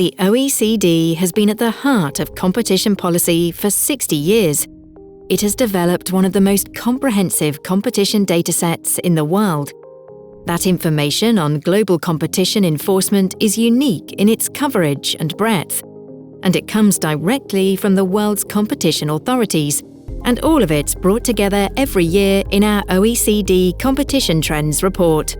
The OECD has been at the heart of competition policy for 60 years. It has developed one of the most comprehensive competition datasets in the world. That information on global competition enforcement is unique in its coverage and breadth, and it comes directly from the world's competition authorities, and all of it's brought together every year in our OECD Competition Trends report.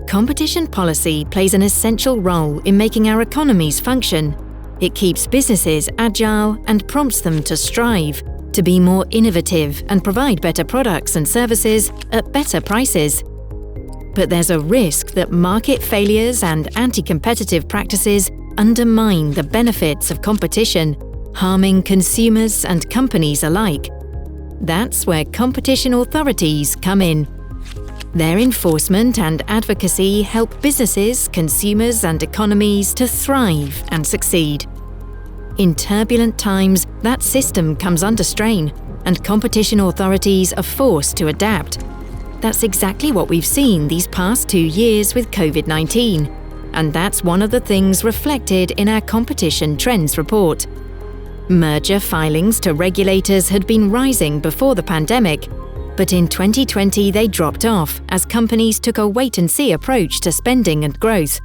Competition policy plays an essential role in making our economies function. It keeps businesses agile and prompts them to strive, to be more innovative and provide better products and services at better prices. But there's a risk that market failures and anti-competitive practices undermine the benefits of competition, harming consumers and companies alike. That's where competition authorities come in. Their enforcement and advocacy help businesses, consumers and economies to thrive and succeed. In turbulent times, that system comes under strain, and competition authorities are forced to adapt. That's exactly what we've seen these past 2 years with COVID-19, and that's one of the things reflected in our Competition Trends report. Merger filings to regulators had been rising before the pandemic, but in 2020 they dropped off as companies took a wait-and-see approach to spending and growth.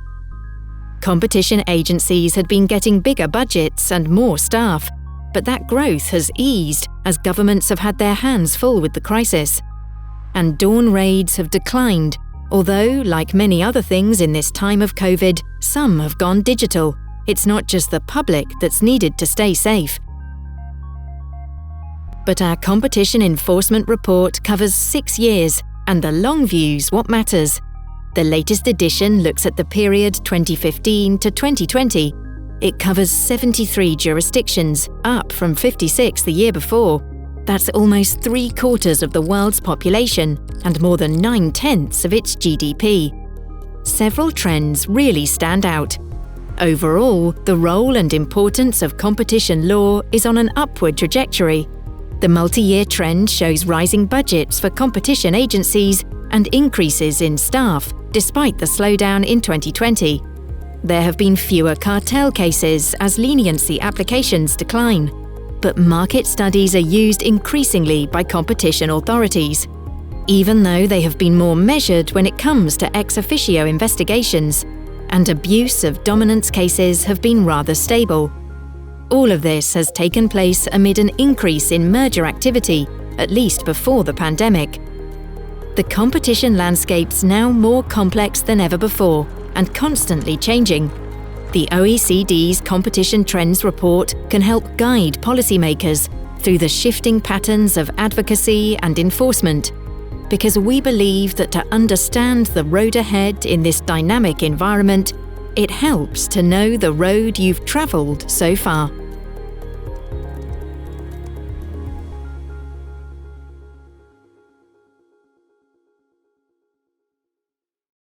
Competition agencies had been getting bigger budgets and more staff, but that growth has eased as governments have had their hands full with the crisis. And dawn raids have declined, although, like many other things in this time of COVID, some have gone digital. It's not just the public that's needed to stay safe. But our competition enforcement report covers 6 years, and the long view's what matters. The latest edition looks at the period 2015 to 2020. It covers 73 jurisdictions, up from 56 the year before. That's almost 3/4 of the world's population and more than 9/10 of its GDP. Several trends really stand out. Overall, the role and importance of competition law is on an upward trajectory. The multi-year trend shows rising budgets for competition agencies and increases in staff, despite the slowdown in 2020. There have been fewer cartel cases as leniency applications decline, but market studies are used increasingly by competition authorities, even though they have been more measured when it comes to ex officio investigations, and abuse of dominance cases have been rather stable. All of this has taken place amid an increase in merger activity, at least before the pandemic. The competition landscape's now more complex than ever before and constantly changing. The OECD's Competition Trends report can help guide policymakers through the shifting patterns of advocacy and enforcement, because we believe that to understand the road ahead in this dynamic environment, it helps to know the road you've travelled so far.